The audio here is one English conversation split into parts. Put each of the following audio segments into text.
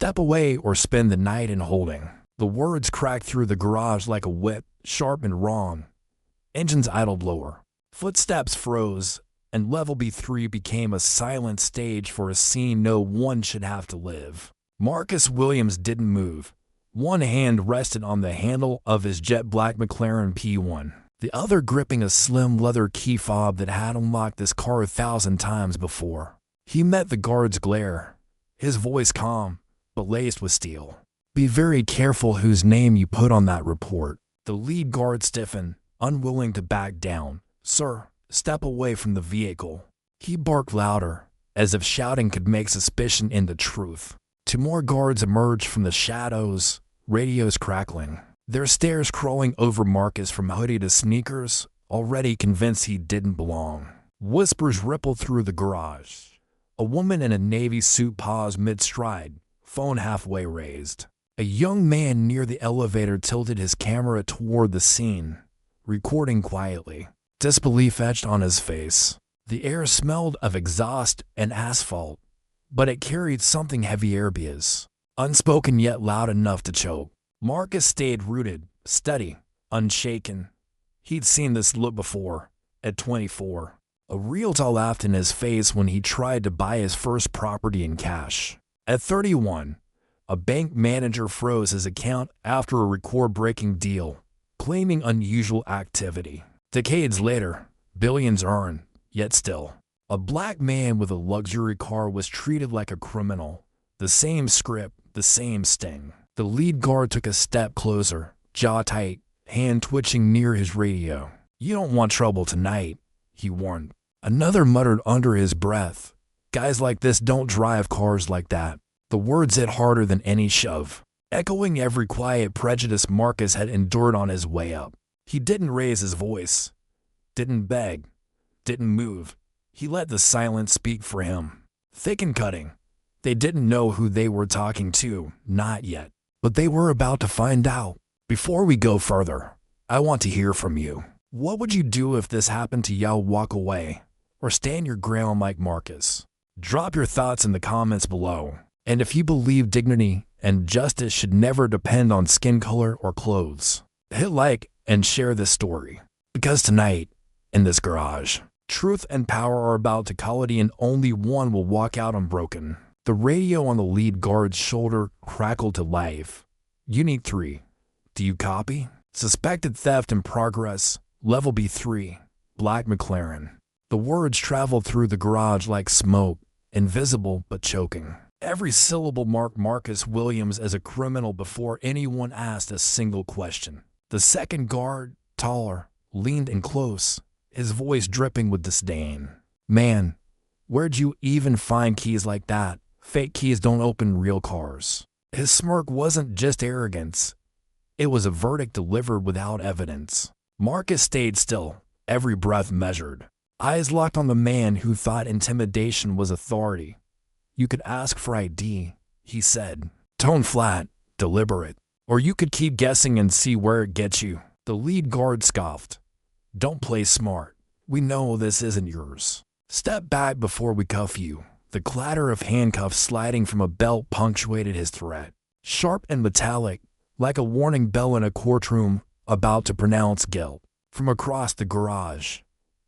Step away or spend the night in holding. The words cracked through the garage like a whip, sharp and wrong. Engines idled lower. Footsteps froze, and Level B3 became a silent stage for a scene no one should have to live. Marcus Williams didn't move. One hand rested on the handle of his jet black McLaren P1, the other gripping a slim leather key fob that had unlocked this car 1,000 times before. He met the guard's glare, his voice calm, but laced with steel. "Be very careful whose name you put on that report." The lead guard stiffened, unwilling to back down. "Sir, step away from the vehicle." He barked louder, as if shouting could make suspicion into truth. Two more guards emerged from the shadows, radios crackling. Their stares crawling over Marcus from hoodie to sneakers, already convinced he didn't belong. Whispers rippled through the garage. A woman in a navy suit paused mid-stride, phone halfway raised. A young man near the elevator tilted his camera toward the scene, recording quietly. Disbelief etched on his face. The air smelled of exhaust and asphalt, but it carried something heavy airbias, unspoken yet loud enough to choke. Marcus stayed rooted, steady, unshaken. He'd seen this look before, at 24. A realtor laughed in his face when he tried to buy his first property in cash. At 31, a bank manager froze his account after a record-breaking deal, claiming unusual activity. Decades later, billions earned, yet still. A black man with a luxury car was treated like a criminal. The same script, the same sting. The lead guard took a step closer, jaw tight, hand twitching near his radio. "You don't want trouble tonight," he warned. Another muttered under his breath, "Guys like this don't drive cars like that." The words hit harder than any shove, echoing every quiet prejudice Marcus had endured on his way up. He didn't raise his voice, didn't beg, didn't move. He let the silence speak for him. Thick and cutting. They didn't know who they were talking to, not yet. But they were about to find out. "Before we go further, I want to hear from you. What would you do if this happened to y'all? Walk away, or stand your ground like Marcus? Drop your thoughts in the comments below. And if you believe dignity and justice should never depend on skin color or clothes, hit like and share this story. Because tonight, in this garage, truth and power are about to collide and only one will walk out unbroken." The radio on the lead guard's shoulder crackled to life. "Unit 3. Do you copy? Suspected theft in progress. Level B3. Black McLaren." The words traveled through the garage like smoke, invisible but choking. Every syllable marked Marcus Williams as a criminal before anyone asked a single question. The second guard, taller, leaned in close, his voice dripping with disdain. "Man, where'd you even find keys like that? Fake keys don't open real cars." His smirk wasn't just arrogance. It was a verdict delivered without evidence. Marcus stayed still, every breath measured. Eyes locked on the man who thought intimidation was authority. "You could ask for ID," he said. Tone flat, deliberate. "Or you could keep guessing and see where it gets you." The lead guard scoffed. "Don't play smart. We know this isn't yours. Step back before we cuff you." The clatter of handcuffs sliding from a belt punctuated his threat. Sharp and metallic, like a warning bell in a courtroom about to pronounce guilt. From across the garage,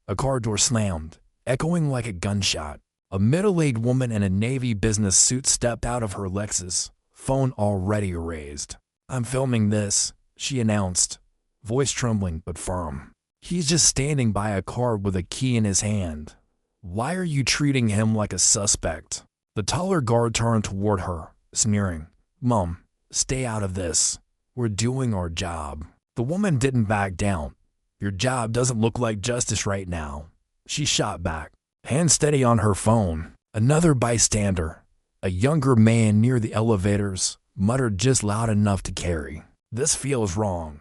a car door slammed, echoing like a gunshot. A middle-aged woman in a navy business suit stepped out of her Lexus, phone already raised. "I'm filming this," she announced, voice trembling but firm. "He's just standing by a car with a key in his hand. Why are you treating him like a suspect?" The taller guard turned toward her, sneering. "Mom, stay out of this. We're doing our job." The woman didn't back down. "Your job doesn't look like justice right now," she shot back, hand steady on her phone. Another bystander, a younger man near the elevators, muttered just loud enough to carry. "This feels wrong."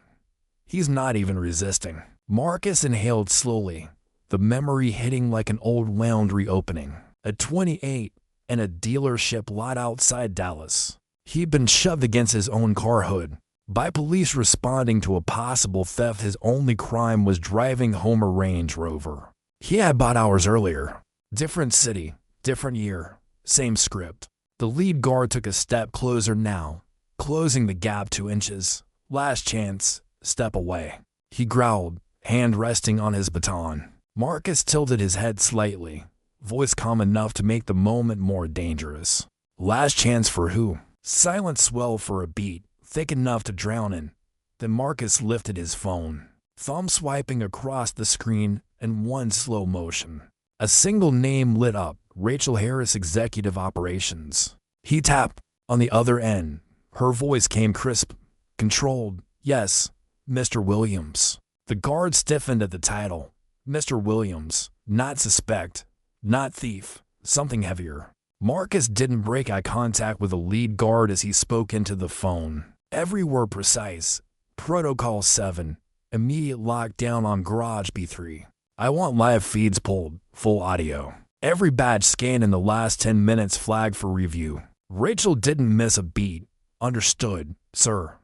He's not even resisting. Marcus inhaled slowly, the memory hitting like an old laundry opening. At 28, in a dealership lot outside Dallas, he'd been shoved against his own car hood by police responding to a possible theft. His only crime was driving home a Range Rover he had bought hours earlier. Different city, different year, same script. The lead guard took a step closer now, closing the gap 2 inches. Last chance, step away. He growled, hand resting on his baton. Marcus tilted his head slightly, voice calm enough to make the moment more dangerous. Last chance for who? Silence swelled for a beat, thick enough to drown in. Then Marcus lifted his phone, thumb swiping across the screen in one slow motion. A single name lit up, Rachel Harris, Executive Operations. He tapped. On the other end, her voice came crisp, controlled. Yes, Mr. Williams. The guard stiffened at the title. Mr. Williams, not suspect, not thief, something heavier. Marcus didn't break eye contact with the lead guard as he spoke into the phone. Every word precise. Protocol 7, immediate lockdown on Garage B3. I want live feeds pulled, full audio. Every badge scanned in the last 10 minutes flagged for review. Rachel didn't miss a beat. Understood, sir.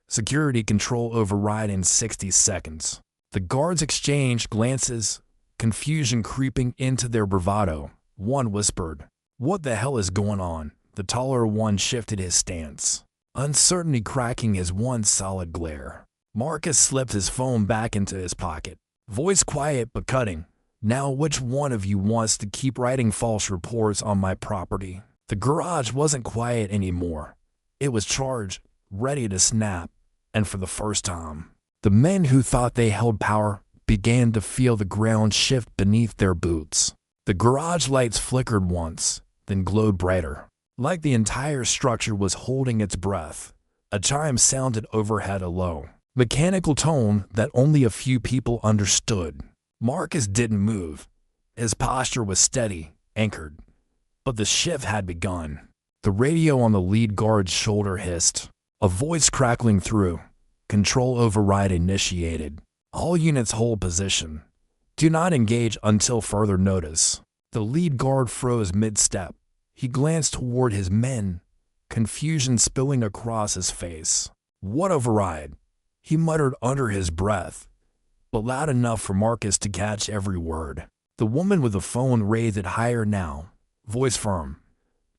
Security control override in 60 seconds. The guards exchanged glances, confusion creeping into their bravado. One whispered, "What the hell is going on?" The taller one shifted his stance, uncertainty cracking his one solid glare. Marcus slipped his phone back into his pocket. Voice quiet but cutting. "Now which one of you wants to keep writing false reports on my property?" The garage wasn't quiet anymore. It was charged, ready to snap, and for the first time, the men who thought they held power began to feel the ground shift beneath their boots. The garage lights flickered once, then glowed brighter, like the entire structure was holding its breath. A chime sounded overhead, a low, mechanical tone that only a few people understood. Marcus didn't move. His posture was steady, anchored. But the shift had begun. The radio on the lead guard's shoulder hissed, a voice crackling through. Control override initiated. All units hold position. Do not engage until further notice. The lead guard froze mid-step. He glanced toward his men, confusion spilling across his face. What override? He muttered under his breath, but loud enough for Marcus to catch every word. The woman with the phone raised it higher now, voice firm.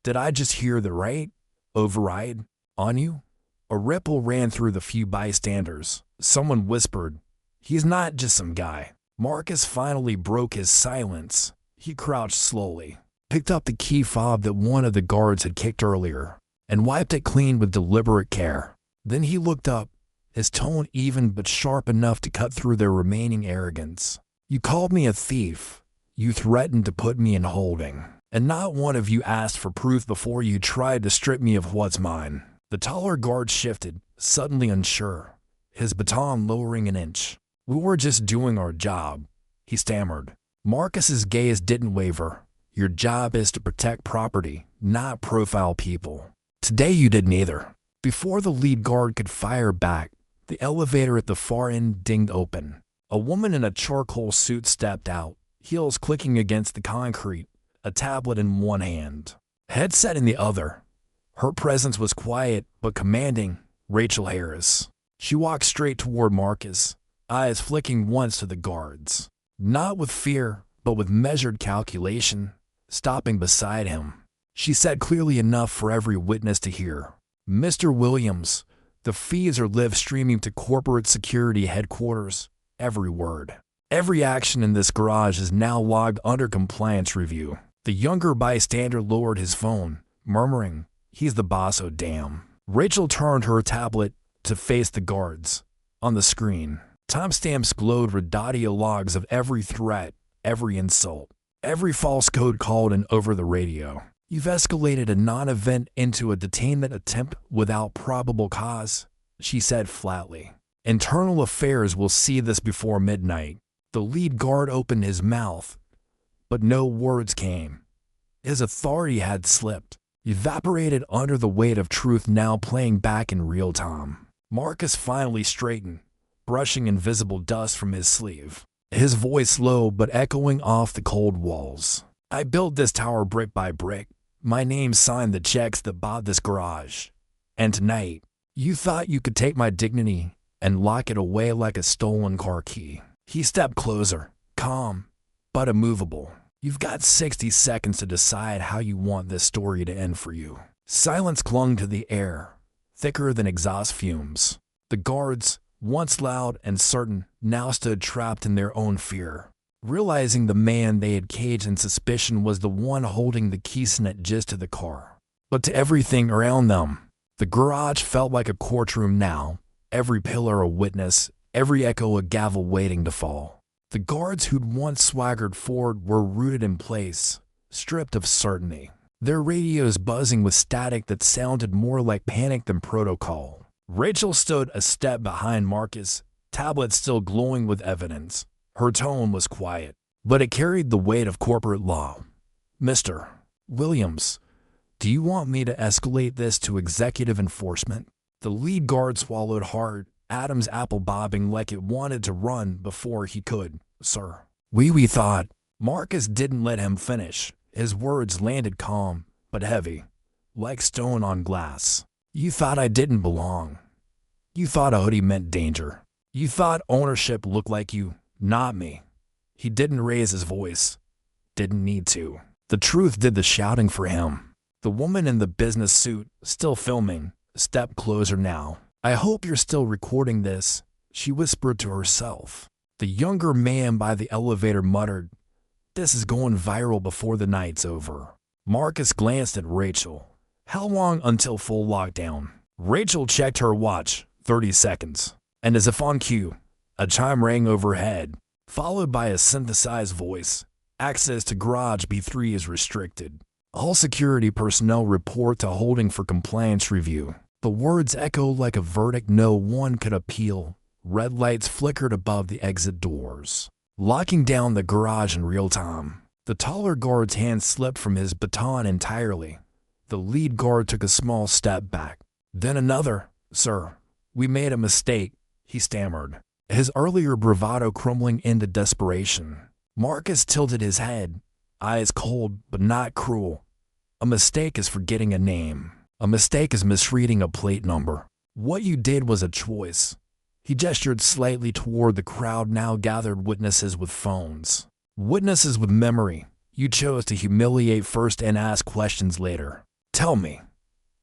Did I just hear the right? Override? On you? A ripple ran through the few bystanders. Someone whispered, "He's not just some guy." Marcus finally broke his silence. He crouched slowly, picked up the key fob that one of the guards had kicked earlier, and wiped it clean with deliberate care. Then he looked up, his tone even but sharp enough to cut through their remaining arrogance. "You called me a thief. You threatened to put me in holding. And not one of you asked for proof before you tried to strip me of what's mine." The taller guard shifted, suddenly unsure, his baton lowering an inch. "We were just doing our job," he stammered. Marcus's gaze didn't waver. "Your job is to protect property, not profile people. Today you didn't either." Before the lead guard could fire back, the elevator at the far end dinged open. A woman in a charcoal suit stepped out, heels clicking against the concrete, a tablet in one hand, headset in the other. Her presence was quiet but commanding. Rachel Harris. She walked straight toward Marcus, eyes flicking once to the guards. Not with fear, but with measured calculation, stopping beside him. She said clearly enough for every witness to hear, "Mr. Williams, the feeds are live streaming to corporate security headquarters. Every word. Every action in this garage is now logged under compliance review." The younger bystander lowered his phone, murmuring, "He's the boss, oh damn." Rachel turned her tablet to face the guards. On the screen, timestamps glowed with audio logs of every threat, every insult, every false code called in over the radio. "You've escalated a non-event into a detainment attempt without probable cause," she said flatly. "Internal affairs will see this before midnight." The lead guard opened his mouth, but no words came. His authority had slipped, evaporated under the weight of truth now playing back in real time. Marcus finally straightened, brushing invisible dust from his sleeve, his voice low but echoing off the cold walls. "I built this tower brick by brick. My name signed the checks that bought this garage. And tonight, you thought you could take my dignity and lock it away like a stolen car key." He stepped closer, calm, but immovable. "You've got 60 seconds to decide how you want this story to end for you." Silence clung to the air, thicker than exhaust fumes. The guards, once loud and certain, now stood trapped in their own fear, realizing the man they had caged in suspicion was the one holding the keysnet just to the car. But to everything around them, the garage felt like a courtroom now, every pillar a witness, every echo a gavel waiting to fall. The guards who'd once swaggered forward were rooted in place, stripped of certainty, their radios buzzing with static that sounded more like panic than protocol. Rachel stood a step behind Marcus, tablet still glowing with evidence. Her tone was quiet, but it carried the weight of corporate law. "Mr. Williams, do you want me to escalate this to executive enforcement?" The lead guard swallowed hard, Adam's apple bobbing like it wanted to run before he could. "Sir, we thought." Marcus didn't let him finish. His words landed calm, but heavy, like stone on glass. "You thought I didn't belong. You thought a hoodie meant danger. You thought ownership looked like you, not me." He didn't raise his voice. Didn't need to. The truth did the shouting for him. The woman in the business suit, still filming, stepped closer now. "I hope you're still recording this," she whispered to herself. The younger man by the elevator muttered, "This is going viral before the night's over." Marcus glanced at Rachel. "How long until full lockdown?" Rachel checked her watch. 30 seconds. And as if on cue, a chime rang overhead, followed by a synthesized voice. "Access to Garage B3 is restricted. All security personnel report to holding for compliance review." The words echoed like a verdict no one could appeal. Red lights flickered above the exit doors, locking down the garage in real time. The taller guard's hand slipped from his baton entirely. The lead guard took a small step back. Then another. "Sir, we made a mistake," he stammered, his earlier bravado crumbling into desperation. Marcus tilted his head, eyes cold but not cruel. "A mistake is forgetting a name. A mistake is misreading a plate number. What you did was a choice." He gestured slightly toward the crowd now gathered witnesses with phones. "Witnesses with memory. You chose to humiliate first and ask questions later. Tell me,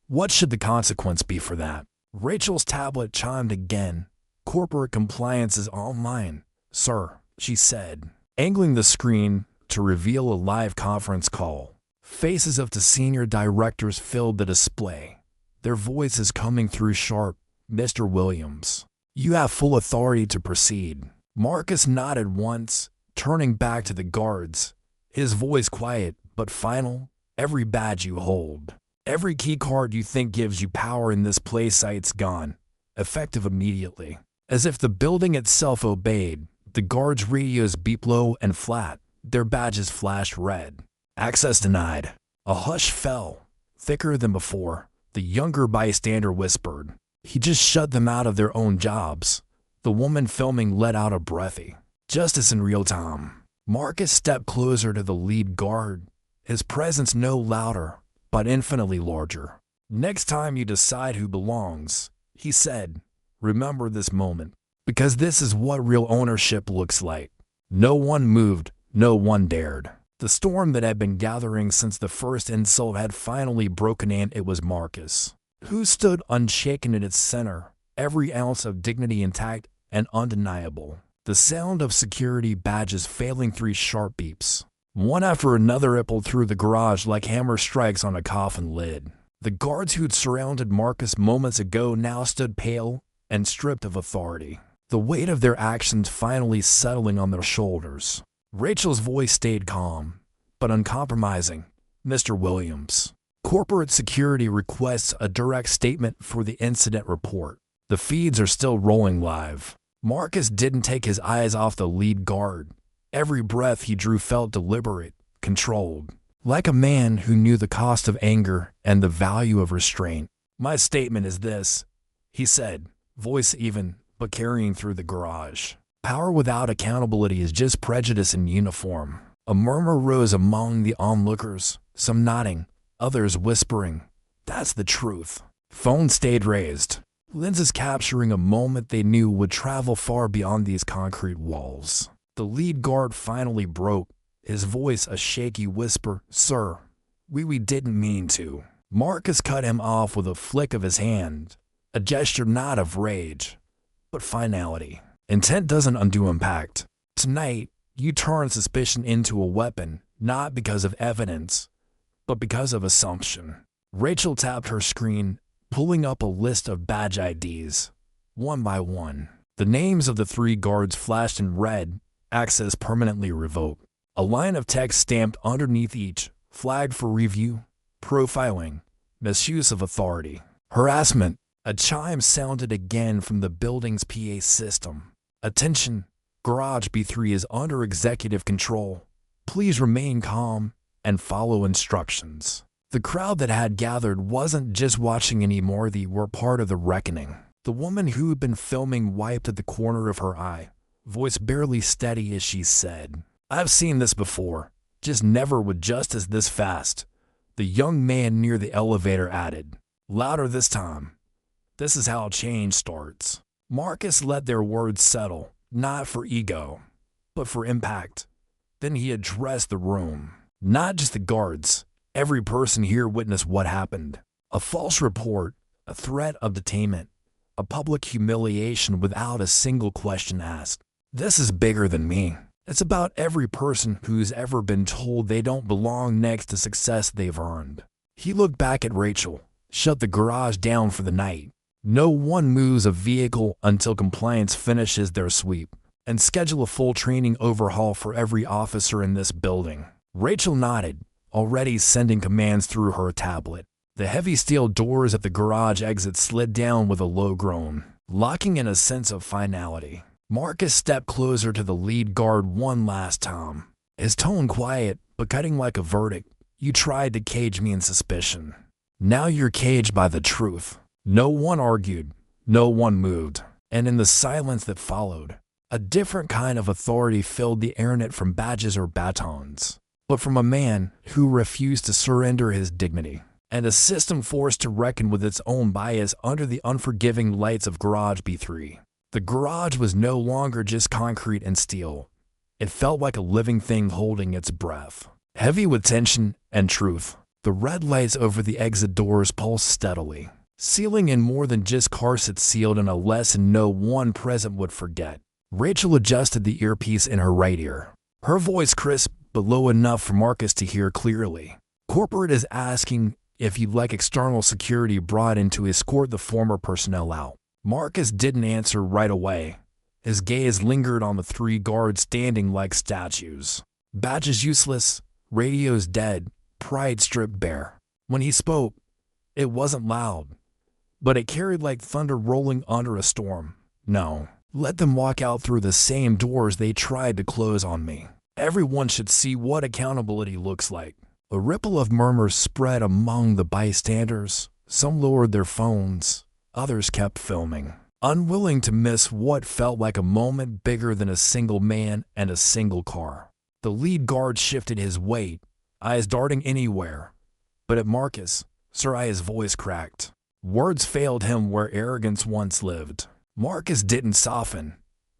what should the consequence be for that?" Rachel's tablet chimed again. "Corporate compliance is online, sir," she said, angling the screen to reveal a live conference call. Faces of the senior directors filled the display, their voices coming through sharp. "Mr. Williams, you have full authority to proceed." Marcus nodded once, turning back to the guards, his voice quiet but final. "Every badge you hold, every key card you think gives you power in this place site's gone, effective immediately." As if the building itself obeyed, the guards' radios beeped low and flat, their badges flashed red. "Access denied." A hush fell, thicker than before. The younger bystander whispered, "He just shut them out of their own jobs." The woman filming let out a breathy, "Justice in real time." Marcus stepped closer to the lead guard, his presence no louder, but infinitely larger. "Next time you decide who belongs," he said, "remember this moment, because this is what real ownership looks like." No one moved, no one dared. The storm that had been gathering since the first insult had finally broken, and it was Marcus, who stood unshaken at its center, every ounce of dignity intact and undeniable. The sound of security badges failing 3 sharp beeps, one after another, rippled through the garage like hammer strikes on a coffin lid. The guards who'd surrounded Marcus moments ago now stood pale and stripped of authority, the weight of their actions finally settling on their shoulders. Rachel's voice stayed calm, but uncompromising. "Mr. Williams, corporate security requests a direct statement for the incident report. The feeds are still rolling live." Marcus didn't take his eyes off the lead guard. Every breath he drew felt deliberate, controlled, like a man who knew the cost of anger and the value of restraint. "My statement is this," he said, voice even, but carrying through the garage. "Power without accountability is just prejudice in uniform." A murmur rose among the onlookers, some nodding, others whispering, "That's the truth." Phones stayed raised, lenses capturing a moment they knew would travel far beyond these concrete walls. The lead guard finally broke, his voice a shaky whisper, "Sir, we didn't mean to." Marcus cut him off with a flick of his hand, a gesture not of rage, but finality. Intent doesn't undo impact. Tonight, you turn suspicion into a weapon, not because of evidence, but because of assumption. Rachel tapped her screen, pulling up a list of badge IDs. One by one, the names of the 3 guards flashed in red, access permanently revoked. A line of text stamped underneath each, flagged for review, profiling, misuse of authority, harassment. A chime sounded again from the building's PA system. Attention, Garage B3 is under executive control. Please remain calm and follow instructions. The crowd that had gathered wasn't just watching anymore, they were part of the reckoning. The woman who had been filming wiped at the corner of her eye, voice barely steady as she said, "I've seen this before, just never with justice this fast." The young man near the elevator added, louder this time, "This is how change starts." Marcus let their words settle, not for ego, but for impact. Then he addressed the room. Not just the guards. Every person here witnessed what happened. A false report, a threat of detainment, a public humiliation without a single question asked. This is bigger than me. It's about every person who's ever been told they don't belong next to success they've earned. He looked back at Rachel, shut the garage down for the night. No one moves a vehicle until compliance finishes their sweep, and schedule a full training overhaul for every officer in this building. Rachel nodded, already sending commands through her tablet. The heavy steel doors at the garage exit slid down with a low groan, locking in a sense of finality. Marcus stepped closer to the lead guard one last time, his tone quiet but cutting like a verdict. "You tried to cage me in suspicion. Now you're caged by the truth." No one argued, no one moved, and in the silence that followed, a different kind of authority filled the air, not from badges or batons, but from a man who refused to surrender his dignity, and a system forced to reckon with its own bias under the unforgiving lights of Garage B3. The garage was no longer just concrete and steel. It felt like a living thing holding its breath, heavy with tension and truth. The red lights over the exit doors pulsed steadily, sealing in more than just corsets sealed in a lesson no one present would forget. Rachel adjusted the earpiece in her right ear, her voice crisp but low enough for Marcus to hear clearly. "Corporate is asking if you'd like external security brought in to escort the former personnel out." Marcus didn't answer right away. His gaze lingered on the 3 guards standing like statues. Badges useless, radios dead, pride stripped bare. When he spoke, it wasn't loud, but it carried like thunder rolling under a storm. "No, let them walk out through the same doors they tried to close on me. Everyone should see what accountability looks like." A ripple of murmurs spread among the bystanders. Some lowered their phones, others kept filming, unwilling to miss what felt like a moment bigger than a single man and a single car. The lead guard shifted his weight, eyes darting anywhere, but at Marcus, Soraya's voice cracked. Words failed him where arrogance once lived. Marcus didn't soften,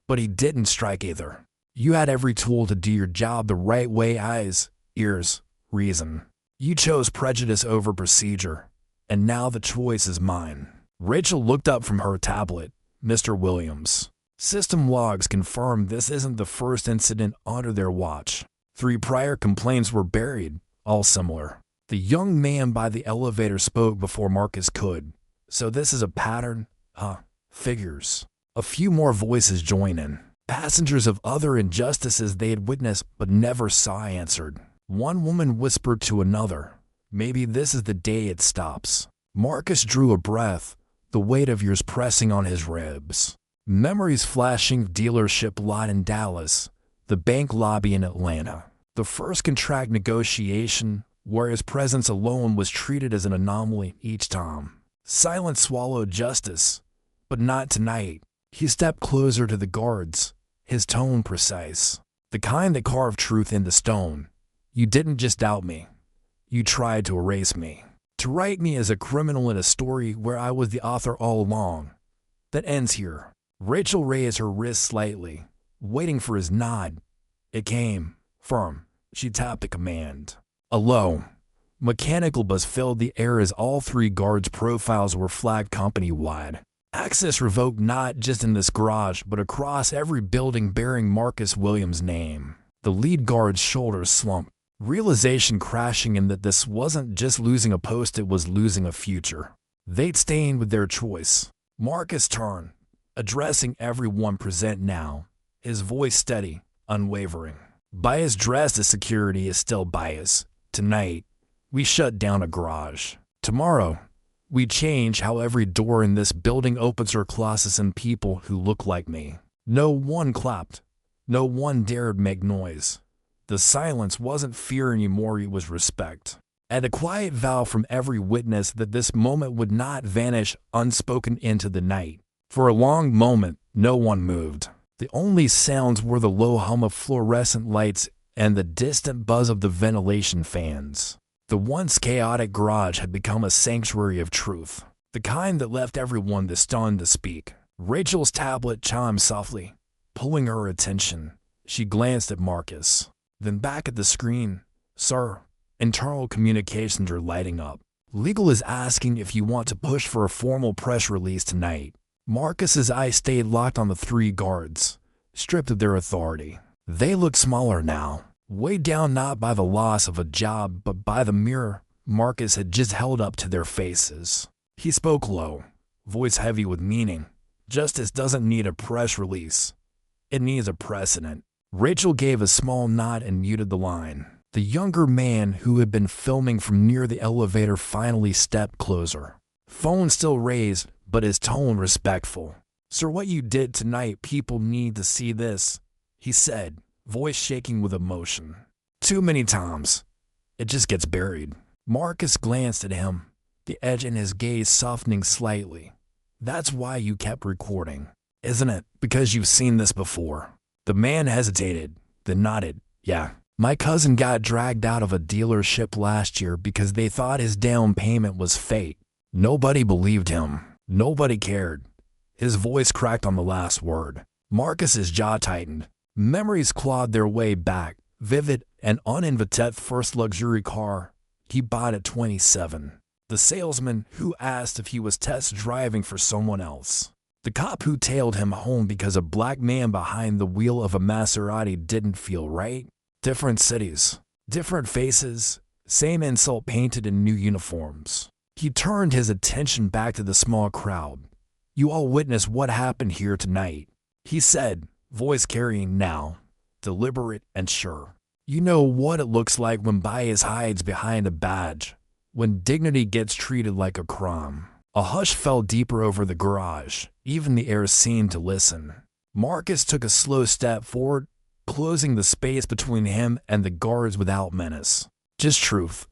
but he didn't strike either. "You had every tool to do your job the right way, eyes, ears, reason. You chose prejudice over procedure, and now the choice is mine." Rachel looked up from her tablet. "Mr. Williams, system logs confirm this isn't the first incident under their watch. 3 prior complaints were buried, all similar." The young man by the elevator spoke before Marcus could. "So this is a pattern? Figures." A few more voices joined in. Passengers of other injustices they had witnessed but never saw answered. One woman whispered to another, "Maybe this is the day it stops." Marcus drew a breath, the weight of years pressing on his ribs. Memories flashing: dealership lot in Dallas, the bank lobby in Atlanta, the first contract negotiation where his presence alone was treated as an anomaly each time. Silence swallowed justice, but not tonight. He stepped closer to the guards, his tone precise, the kind that carved truth into stone. "You didn't just doubt me. You tried to erase me, to write me as a criminal in a story where I was the author all along. That ends here." Rachel raised her wrist slightly, waiting for his nod. It came, firm. She tapped the command. A low, Mechanical buzz filled the air as all three guards' profiles were flagged company-wide. Access revoked not just in this garage, but across every building bearing Marcus Williams' name. The lead guard's shoulders slumped, realization crashing in that this wasn't just losing a post, it was losing a future. They'd stayed with their choice. Marcus turned, addressing everyone present now, his voice steady, unwavering. Bias dressed as security is still bias. Tonight, we shut down a garage. Tomorrow, we change how every door in this building opens or closes in people who look like me. No one clapped. No one dared make noise. The silence wasn't fear anymore, it was respect. And a quiet vow from every witness that this moment would not vanish unspoken into the night. For a long moment, no one moved. The only sounds were the low hum of fluorescent lights and the distant buzz of the ventilation fans. The once chaotic garage had become a sanctuary of truth, the kind that left everyone the stunned to speak. Rachel's tablet chimed softly, pulling her attention. She glanced at Marcus, then back at the screen. "Sir, internal communications are lighting up. Legal is asking if you want to push for a formal press release tonight." Marcus's eyes stayed locked on the three guards, stripped of their authority. They looked smaller now, weighed down not by the loss of a job but by the mirror Marcus had just held up to their faces. He spoke low, voice heavy with meaning. "Justice doesn't need a press release. It needs a precedent." Rachel gave a small nod and muted the line. The younger man who had been filming from near the elevator finally stepped closer. Phone still raised, but his tone respectful. "Sir, what you did tonight, people need to see this," he said, voice shaking with emotion. "Too many times. It just gets buried." Marcus glanced at him, the edge in his gaze softening slightly. "That's why you kept recording, isn't it? Because you've seen this before." The man hesitated, then nodded. "Yeah. My cousin got dragged out of a dealership last year because they thought his down payment was fake. Nobody believed him. Nobody cared." His voice cracked on the last word. Marcus's jaw tightened. Memories clawed their way back, vivid and uninvited. First luxury car he bought at 27. The salesman who asked if he was test driving for someone else. The cop who tailed him home because a black man behind the wheel of a Maserati didn't feel right. Different cities, different faces, same insult painted in new uniforms. He turned his attention back to the small crowd. "You all witnessed what happened here tonight," he said, voice carrying now, deliberate and sure. "You know what it looks like when bias hides behind a badge, when dignity gets treated like a crime." A hush fell deeper over the garage. Even the air seemed to listen. Marcus took a slow step forward, closing the space between him and the guards without menace. "Just truth.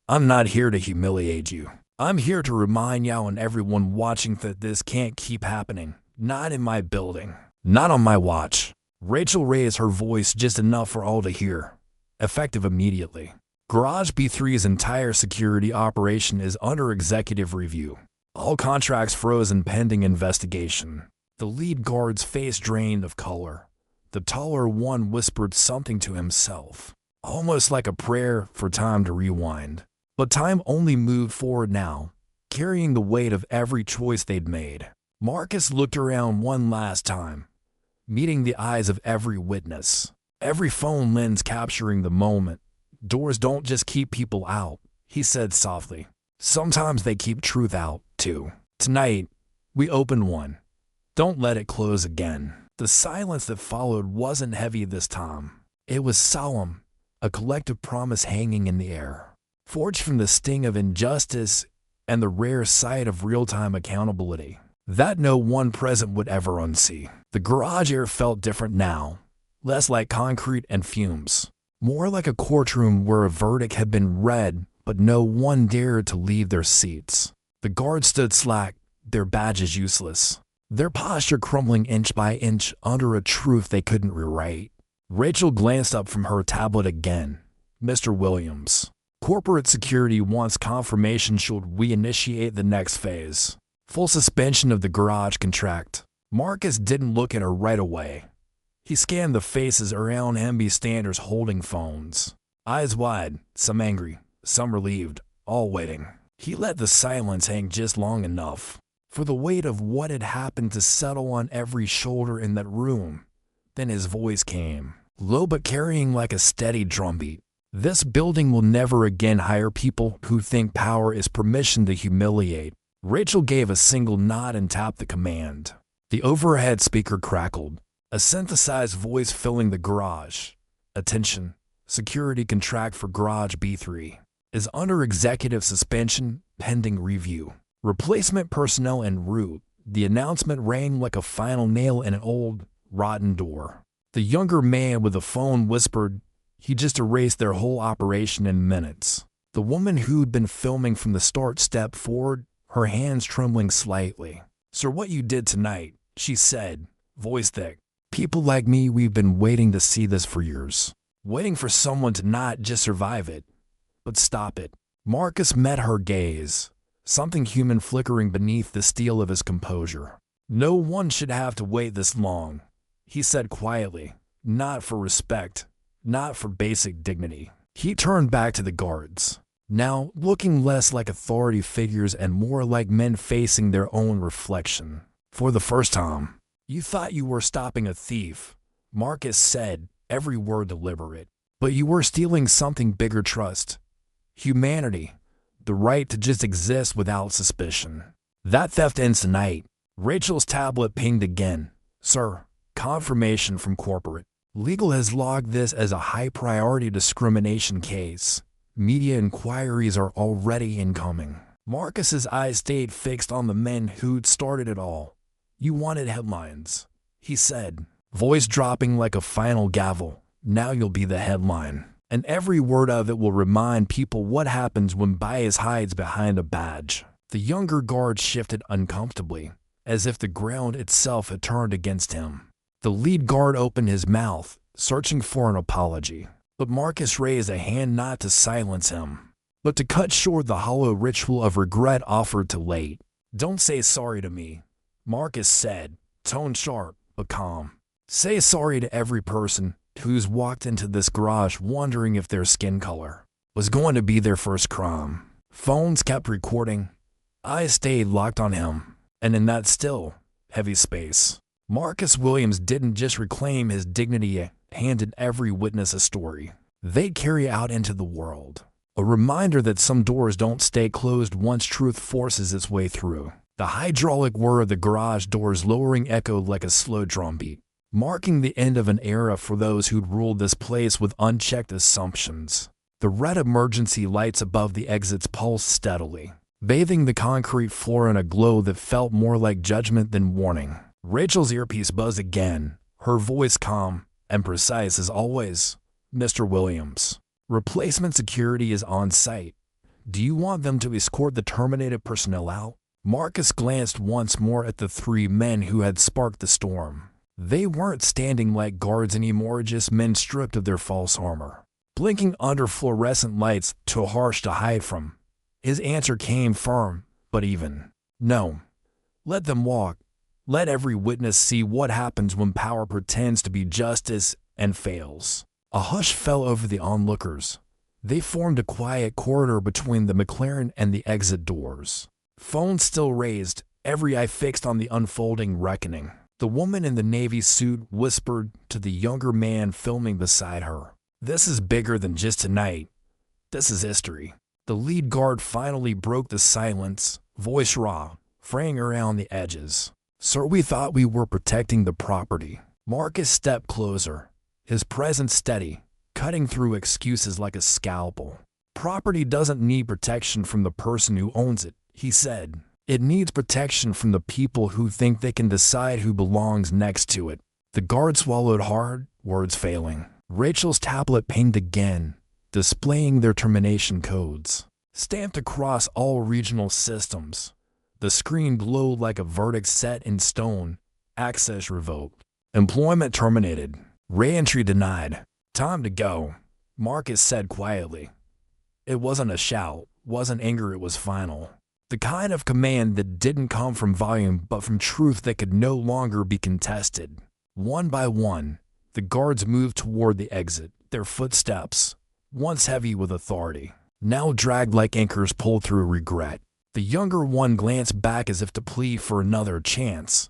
I'm not here to humiliate you. I'm here to remind y'all and everyone watching that this can't keep happening. Not in my building. Not on my watch." Rachel raised her voice just enough for all to hear, effective immediately. "Garage B3's entire security operation is under executive review. All contracts frozen pending investigation." The lead guard's face drained of color. The taller one whispered something to himself, almost like a prayer for time to rewind. But time only moved forward now, carrying the weight of every choice they'd made. Marcus looked around one last time, meeting the eyes of every witness, every phone lens capturing the moment. "Doors don't just keep people out," he said softly. "Sometimes they keep truth out, too. Tonight, we open one. Don't let it close again." The silence that followed wasn't heavy this time. It was solemn, a collective promise hanging in the air, forged from the sting of injustice and the rare sight of real-time accountability that no one present would ever unsee. The garage air felt different now, less like concrete and fumes, more like a courtroom where a verdict had been read but no one dared to leave their seats. The guards stood slack, their badges useless, their posture crumbling inch by inch under a truth they couldn't rewrite. Rachel glanced up from her tablet again. "Mr. Williams, corporate security wants confirmation should we initiate the next phase. Full suspension of the garage contract." Marcus didn't look at her right away. He scanned the faces around him, bystanders holding phones, eyes wide, some angry, some relieved, all waiting. He let the silence hang just long enough for the weight of what had happened to settle on every shoulder in that room. Then his voice came, low but carrying like a steady drumbeat. This building will never again hire people who think power is permission to humiliate. Rachel gave a single nod and tapped the command. The overhead speaker crackled, a synthesized voice filling the garage. Attention, security contract for garage B3 is under executive suspension pending review. Replacement personnel en route. The announcement rang like a final nail in an old, rotten door. The younger man with the phone whispered he just erased their whole operation in minutes. The woman who'd been filming from the start stepped forward, her hands trembling slightly. "Sir, what you did tonight," she said, voice thick. "People like me, we've been waiting to see this for years. Waiting for someone to not just survive it, but stop it." Marcus met her gaze, something human flickering beneath the steel of his composure. "No one should have to wait this long," he said quietly. "Not for respect, not for basic dignity." He turned back to the guards, now looking less like authority figures and more like men facing their own reflection. "For the first time, you thought you were stopping a thief," Marcus said, every word deliberate. "But you were stealing something bigger: trust, humanity, the right to just exist without suspicion. That theft ends tonight." Rachel's tablet pinged again. "Sir, confirmation from corporate. Legal has logged this as a high-priority discrimination case. Media inquiries are already incoming." Marcus's eyes stayed fixed on the men who'd started it all. "You wanted headlines," he said, voice dropping like a final gavel. "Now you'll be the headline. And every word of it will remind people what happens when bias hides behind a badge." The younger guard shifted uncomfortably, as if the ground itself had turned against him. The lead guard opened his mouth, searching for an apology, but Marcus raised a hand not to silence him, but to cut short the hollow ritual of regret offered too late. "Don't say sorry to me," Marcus said, tone sharp but calm. "Say sorry to every person who's walked into this garage wondering if their skin color was going to be their first crime." Phones kept recording. Eyes stayed locked on him, and in that still, heavy space, Marcus Williams didn't just reclaim his dignity, handed every witness a story they'd carry out into the world. A reminder that some doors don't stay closed once truth forces its way through. The hydraulic whir of the garage doors lowering echoed like a slow drumbeat, marking the end of an era for those who'd ruled this place with unchecked assumptions. The red emergency lights above the exits pulsed steadily, bathing the concrete floor in a glow that felt more like judgment than warning. Rachel's earpiece buzzed again, her voice calm and precise as always. "Mr. Williams, replacement security is on site. Do you want them to escort the terminated personnel out?" Marcus glanced once more at the three men who had sparked the storm. They weren't standing like guards anymore, just men stripped of their false armor, blinking under fluorescent lights too harsh to hide from. His answer came firm, but even. "No. Let them walk. Let every witness see what happens when power pretends to be justice and fails." A hush fell over the onlookers. They formed a quiet corridor between the McLaren and the exit doors. Phones still raised, every eye fixed on the unfolding reckoning. The woman in the navy suit whispered to the younger man filming beside her, "This is bigger than just tonight. This is history." The lead guard finally broke the silence, voice raw, fraying around the edges. "Sir, we thought we were protecting the property." Marcus stepped closer, his presence steady, cutting through excuses like a scalpel. "Property doesn't need protection from the person who owns it," he said. "It needs protection from the people who think they can decide who belongs next to it." The guard swallowed hard, words failing. Rachel's tablet pinged again, displaying their termination codes, stamped across all regional systems. The screen glowed like a verdict set in stone. Access revoked. Employment terminated. Re-entry denied. "Time to go," Marcus said quietly. It wasn't a shout, wasn't anger, it was final. The kind of command that didn't come from volume but from truth that could no longer be contested. One by one, the guards moved toward the exit, their footsteps, once heavy with authority, now dragged like anchors pulled through regret. The younger one glanced back as if to plead for another chance,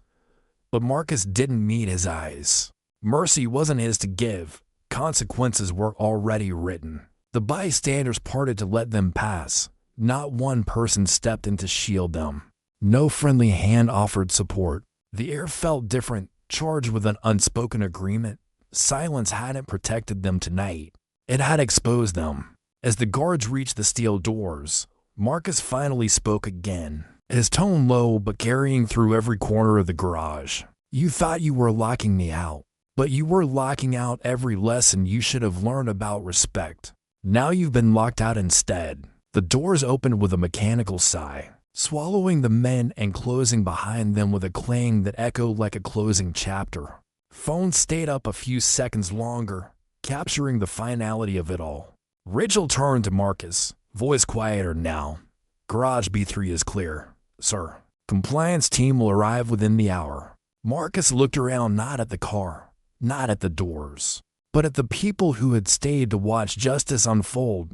but Marcus didn't meet his eyes. Mercy wasn't his to give. Consequences were already written. The bystanders parted to let them pass. Not one person stepped in to shield them. No friendly hand offered support. The air felt different, charged with an unspoken agreement. Silence hadn't protected them tonight. It had exposed them. As the guards reached the steel doors, Marcus finally spoke again, his tone low but carrying through every corner of the garage. "You thought you were locking me out, but you were locking out every lesson you should have learned about respect. Now you've been locked out instead." The doors opened with a mechanical sigh, swallowing the men and closing behind them with a clang that echoed like a closing chapter. Phone stayed up a few seconds longer, capturing the finality of it all. Rachel turned to Marcus, voice quieter now. "Garage B3 is clear, sir. Compliance team will arrive within the hour." Marcus looked around, not at the car, not at the doors, but at the people who had stayed to watch justice unfold.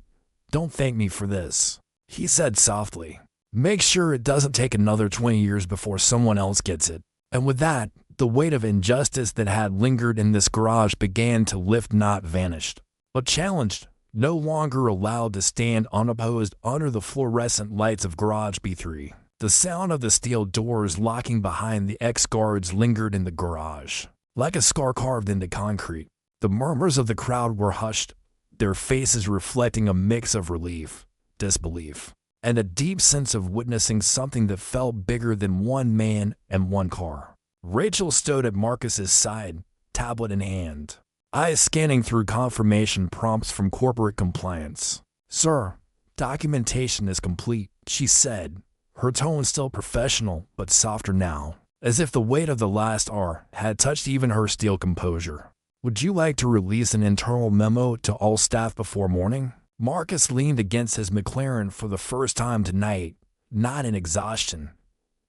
"Don't thank me for this," he said softly. "Make sure it doesn't take another 20 years before someone else gets it." And with that, the weight of injustice that had lingered in this garage began to lift, not vanished, but challenged, no longer allowed to stand unopposed under the fluorescent lights of Garage B3. The sound of the steel doors locking behind the ex-guards lingered in the garage, like a scar carved into concrete. The murmurs of the crowd were hushed, their faces reflecting a mix of relief, disbelief, and a deep sense of witnessing something that felt bigger than one man and one car. Rachel stood at Marcus's side, tablet in hand, eyes scanning through confirmation prompts from corporate compliance. "Sir, documentation is complete," she said, her tone still professional but softer now, as if the weight of the last R had touched even her steel composure. "Would you like to release an internal memo to all staff before morning?" Marcus leaned against his McLaren for the first time tonight, not in exhaustion,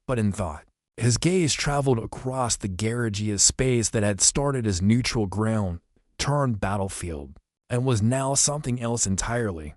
but in thought. His gaze traveled across the garageous space that had started as neutral ground, turned battlefield, and was now something else entirely,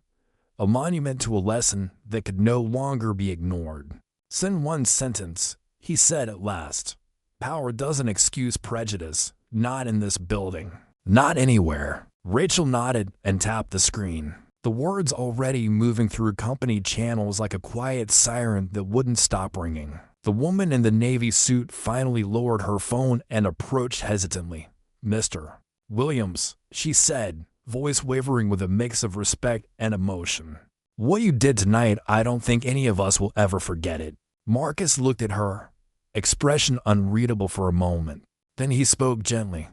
a monument to a lesson that could no longer be ignored. "Send one sentence," he said at last. "Power doesn't excuse prejudice. Not in this building. Not anywhere." Rachel nodded and tapped the screen, the words already moving through company channels like a quiet siren that wouldn't stop ringing. The woman in the navy suit finally lowered her phone and approached hesitantly. "Mr. Williams," she said, voice wavering with a mix of respect and emotion. "What you did tonight, I don't think any of us will ever forget it." Marcus looked at her, expression unreadable for a moment. Then he spoke gently.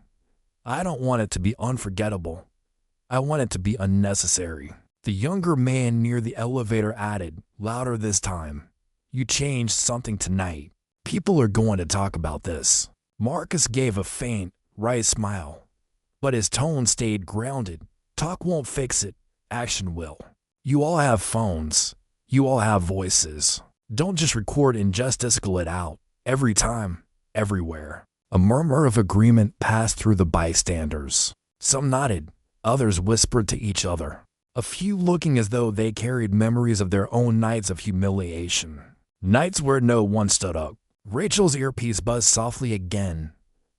"I don't want it to be unforgettable. I want it to be unnecessary." The younger man near the elevator added, louder this time, "You changed something tonight. People are going to talk about this." Marcus gave a faint, wry smile, but his tone stayed grounded. "Talk won't fix it. Action will. You all have phones. You all have voices. Don't just record injustice, call it out. Every time. Everywhere." A murmur of agreement passed through the bystanders. Some nodded, others whispered to each other, a few looking as though they carried memories of their own nights of humiliation. Nights where no one stood up. Rachel's earpiece buzzed softly again.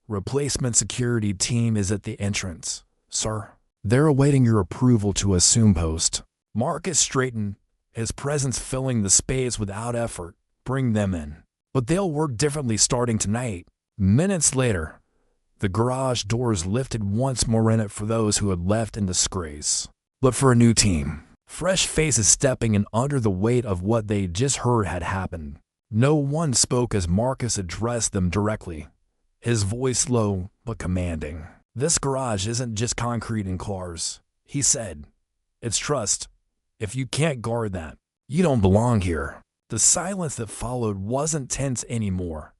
"Replacement security team is at the entrance, sir. They're awaiting your approval to assume post." Marcus straightened, his presence filling the space without effort. "Bring them in. But they'll work differently starting tonight." Minutes later, the garage doors lifted once more in it for those who had left in disgrace, but for a new team. Fresh faces stepping in under the weight of what they just heard had happened. No one spoke as Marcus addressed them directly, his voice low but commanding. "This garage isn't just concrete and cars," he said. "It's trust. If you can't guard that, you don't belong here." The silence that followed wasn't tense anymore.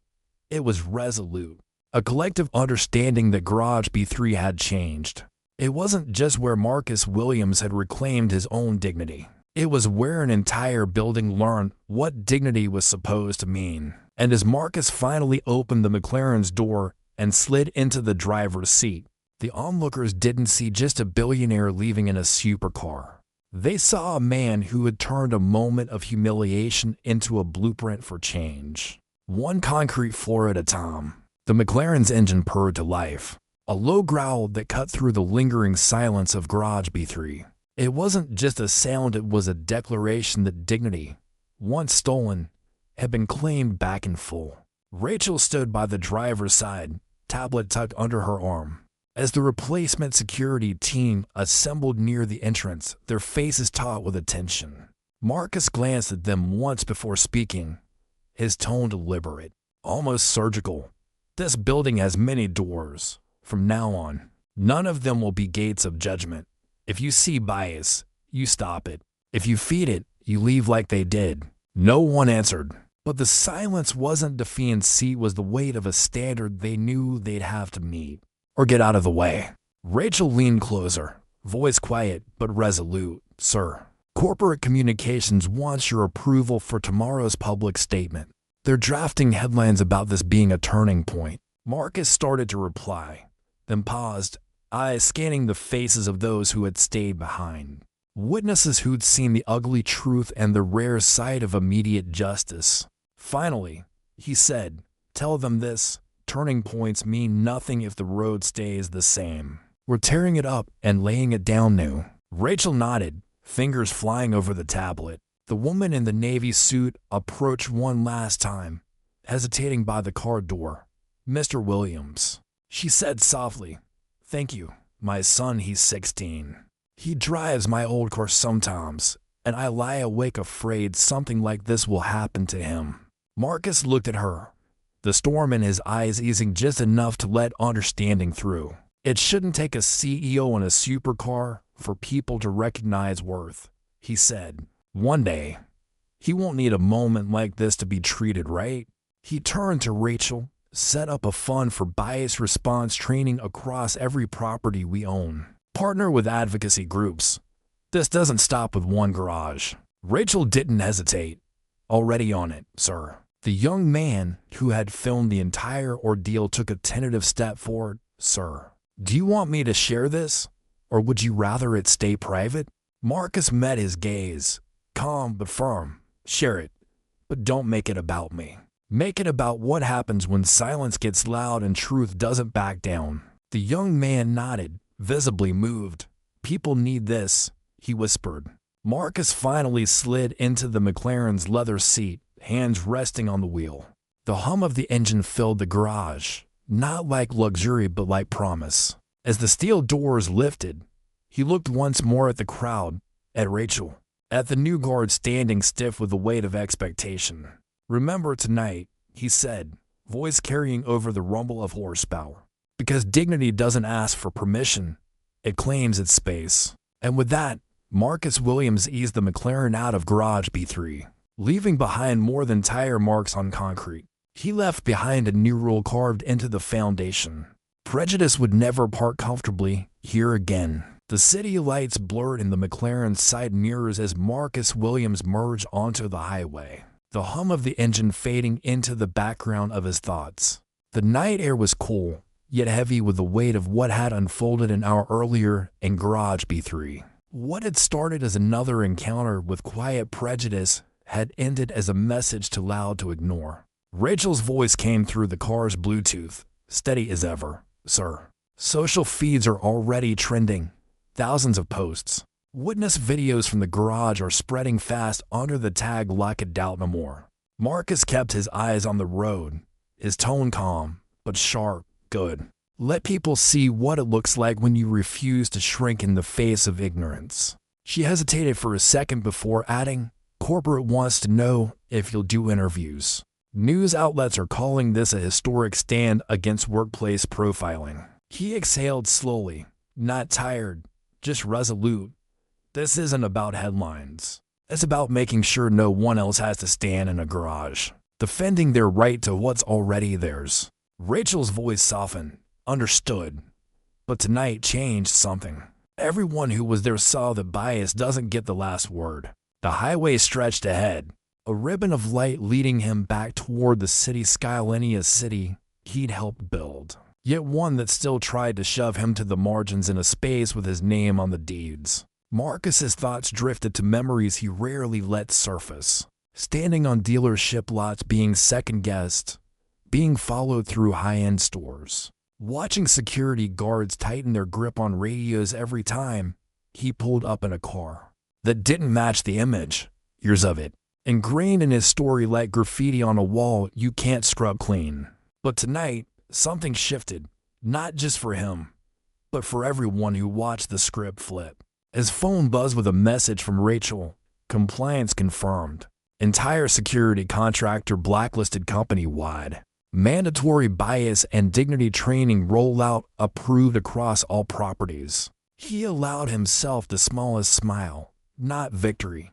It was resolute, a collective understanding that Garage B3 had changed. It wasn't just where Marcus Williams had reclaimed his own dignity. It was where an entire building learned what dignity was supposed to mean. And as Marcus finally opened the McLaren's door and slid into the driver's seat, the onlookers didn't see just a billionaire leaving in a supercar. They saw a man who had turned a moment of humiliation into a blueprint for change. One concrete floor at a time. The McLaren's engine purred to life. A low growl that cut through the lingering silence of Garage B3. It wasn't just a sound, it was a declaration that dignity, once stolen, had been claimed back in full. Rachel stood by the driver's side, tablet tucked under her arm. As the replacement security team assembled near the entrance, their faces taut with attention. Marcus glanced at them once before speaking, his tone deliberate, almost surgical. This building has many doors. From now on, none of them will be gates of judgment. If you see bias, you stop it. If you feed it, you leave like they did. No one answered. But the silence wasn't defiance, it was the weight of a standard they knew they'd have to meet. Or get out of the way. Rachel leaned closer, voice quiet but resolute. Sir, corporate communications wants your approval for tomorrow's public statement. They're drafting headlines about this being a turning point. Marcus started to reply, then paused, eyes scanning the faces of those who had stayed behind. Witnesses who'd seen the ugly truth and the rare sight of immediate justice. Finally, he said, tell them this. Turning points mean nothing if the road stays the same. We're tearing it up and laying it down new. Rachel nodded, fingers flying over the tablet. The woman in the navy suit approached one last time, hesitating by the car door. Mr. Williams, she said softly. Thank you, my son, he's 16. He drives my old car sometimes, and I lie awake afraid something like this will happen to him. Marcus looked at her, the storm in his eyes easing just enough to let understanding through. It shouldn't take a CEO in a supercar for people to recognize worth, he said. One day, he won't need a moment like this to be treated right. He turned to Rachel, set up a fund for bias response training across every property we own. Partner with advocacy groups. This doesn't stop with one garage. Rachel didn't hesitate. Already on it, sir. The young man who had filmed the entire ordeal took a tentative step forward. Sir, do you want me to share this, or would you rather it stay private? Marcus met his gaze, calm but firm. Share it, but don't make it about me. Make it about what happens when silence gets loud and truth doesn't back down. The young man nodded, visibly moved. People need this, he whispered. Marcus finally slid into the McLaren's leather seat, hands resting on the wheel. The hum of the engine filled the garage, not like luxury but like promise. As the steel doors lifted, he looked once more at the crowd, at Rachel, at the new guard standing stiff with the weight of expectation. Remember tonight, he said, voice carrying over the rumble of horsepower. Because dignity doesn't ask for permission, it claims its space. And with that, Marcus Williams eased the McLaren out of Garage B3, leaving behind more than tire marks on concrete. He left behind a new rule carved into the foundation. Prejudice would never park comfortably here again. The city lights blurred in the McLaren's side mirrors as Marcus Williams merged onto the highway, the hum of the engine fading into the background of his thoughts. The night air was cool, yet heavy with the weight of what had unfolded an hour earlier in Garage B3. What had started as another encounter with quiet prejudice had ended as a message too loud to ignore. Rachel's voice came through the car's Bluetooth, steady as ever. Sir, social feeds are already trending. Thousands of posts. Witness videos from the garage are spreading fast under the tag "Like a Doubt No More." Marcus kept his eyes on the road, his tone calm, but sharp. Good. Let people see what it looks like when you refuse to shrink in the face of ignorance. She hesitated for a second before adding, corporate wants to know if you'll do interviews. News outlets are calling this a historic stand against workplace profiling. He exhaled slowly, not tired, just resolute. This isn't about headlines. It's about making sure no one else has to stand in a garage, defending their right to what's already theirs. Rachel's voice softened. Understood. But tonight changed something. Everyone who was there saw that bias doesn't get the last word. The highway stretched ahead, a ribbon of light leading him back toward the city skyline, a city he'd helped build, yet one that still tried to shove him to the margins in a space with his name on the deeds. Marcus's thoughts drifted to memories he rarely let surface. Standing on dealership lots being second-guessed, being followed through high-end stores, watching security guards tighten their grip on radios every time he pulled up in a car that didn't match the image. Years of it, ingrained in his story like graffiti on a wall you can't scrub clean. But tonight, something shifted, not just for him, but for everyone who watched the script flip. His phone buzzed with a message from Rachel. Compliance confirmed. Entire security contractor blacklisted company-wide. Mandatory bias and dignity training rollout approved across all properties. He allowed himself the smallest smile, not victory,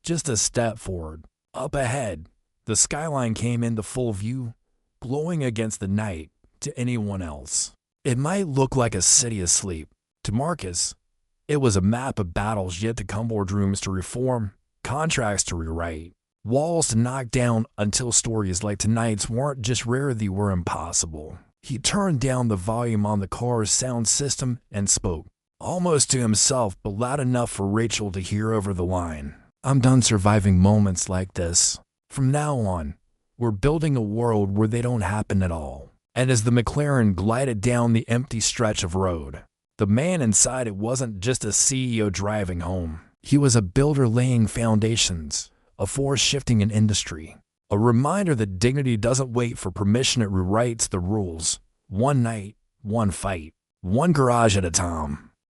just a step forward. Up ahead, the skyline came into full view, glowing against the night. To anyone else, it might look like a city asleep. To Marcus, it was a map of battles yet to come, boardrooms to reform, contracts to rewrite, walls to knock down until stories like tonight's weren't just rare, they were impossible. He turned down the volume on the car's sound system and spoke, almost to himself but loud enough for Rachel to hear over the line. I'm done surviving moments like this. From now on, we're building a world where they don't happen at all. And as the McLaren glided down the empty stretch of road, the man inside it wasn't just a CEO driving home. He was a builder laying foundations, a force shifting an industry, a reminder that dignity doesn't wait for permission, it rewrites the rules. One night, one fight, one garage at a time.